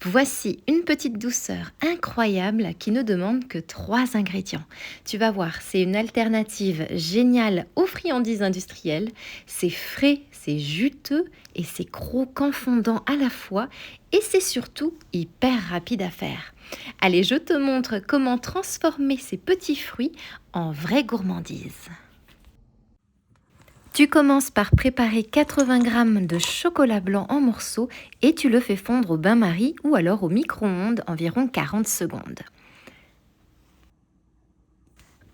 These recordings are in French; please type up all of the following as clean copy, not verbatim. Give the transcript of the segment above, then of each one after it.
Voici une petite douceur incroyable qui ne demande que 3 ingrédients. Tu vas voir, c'est une alternative géniale aux friandises industrielles. C'est frais, c'est juteux et c'est croquant fondant à la fois. Et c'est surtout hyper rapide à faire. Allez, je te montre comment transformer ces petits fruits en vraie gourmandise. Tu commences par préparer 80 g de chocolat blanc en morceaux et tu le fais fondre au bain-marie ou alors au micro-ondes environ 40 secondes.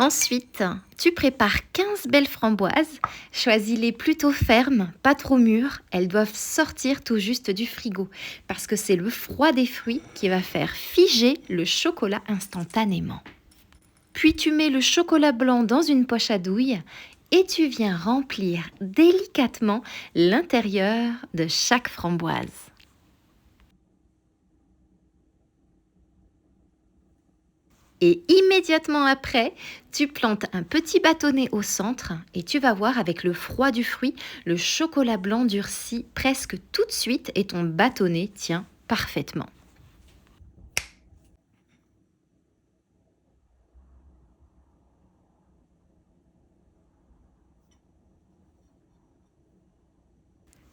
Ensuite, tu prépares 15 belles framboises. Choisis-les plutôt fermes, pas trop mûres. Elles doivent sortir tout juste du frigo parce que c'est le froid des fruits qui va faire figer le chocolat instantanément. Puis tu mets le chocolat blanc dans une poche à douille et tu viens remplir délicatement l'intérieur de chaque framboise. Et immédiatement après, tu plantes un petit bâtonnet au centre et tu vas voir avec le froid du fruit, le chocolat blanc durcit presque tout de suite et ton bâtonnet tient parfaitement.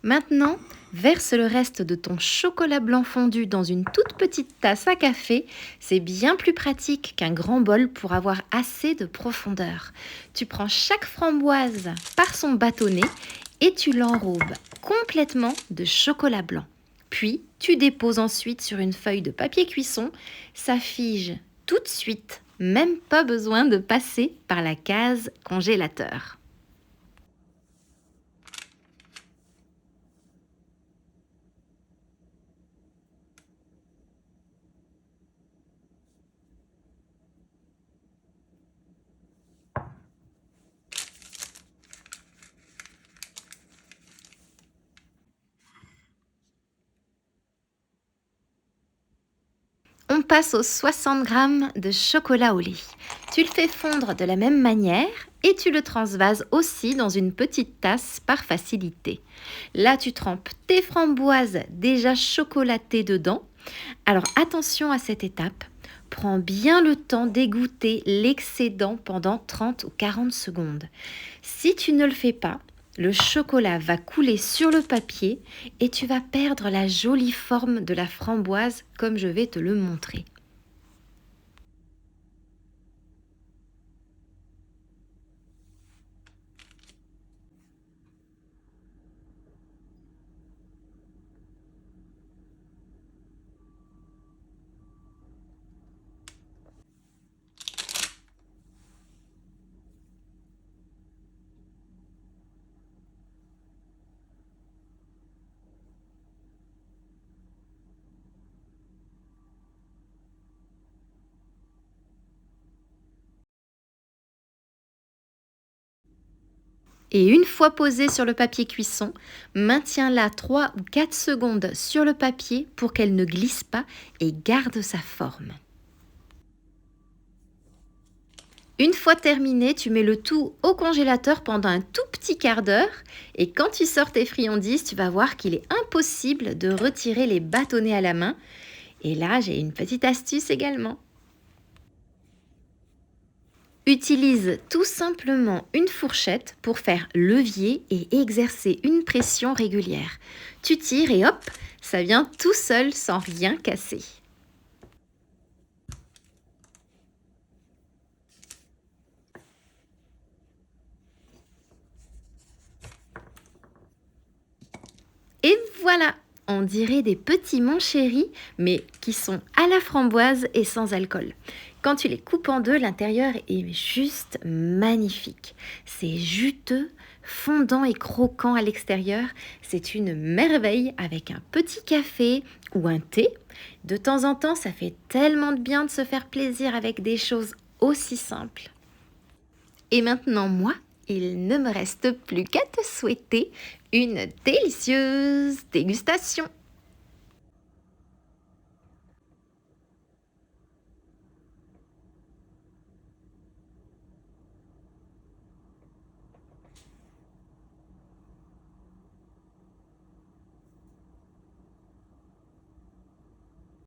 Maintenant, verse le reste de ton chocolat blanc fondu dans une toute petite tasse à café. C'est bien plus pratique qu'un grand bol pour avoir assez de profondeur. Tu prends chaque framboise par son bâtonnet et tu l'enrobes complètement de chocolat blanc. Puis, tu déposes ensuite sur une feuille de papier cuisson. Ça fige tout de suite, même pas besoin de passer par la case congélateur. On passe aux 60 g de chocolat au lait. Tu le fais fondre de la même manière et tu le transvases aussi dans une petite tasse par facilité. Là, tu trempes tes framboises déjà chocolatées dedans. Alors attention à cette étape. Prends bien le temps d'égoutter l'excédent pendant 30 ou 40 secondes. Si tu ne le fais pas, le chocolat va couler sur le papier et tu vas perdre la jolie forme de la framboise comme je vais te le montrer. Et une fois posée sur le papier cuisson, maintiens-la 3 ou 4 secondes sur le papier pour qu'elle ne glisse pas et garde sa forme. Une fois terminé, tu mets le tout au congélateur pendant un tout petit quart d'heure et quand tu sors tes friandises, tu vas voir qu'il est impossible de retirer les bâtonnets à la main. Et là, j'ai une petite astuce également. Utilise tout simplement une fourchette pour faire levier et exercer une pression régulière. Tu tires et hop, ça vient tout seul sans rien casser. Et voilà, on dirait des petits montchéris, mais qui sont à la framboise et sans alcool. Quand tu les coupes en deux, l'intérieur est juste magnifique. C'est juteux, fondant et croquant à l'extérieur. C'est une merveille avec un petit café ou un thé. De temps en temps, ça fait tellement de bien de se faire plaisir avec des choses aussi simples. Et maintenant, moi, il ne me reste plus qu'à te souhaiter une délicieuse dégustation.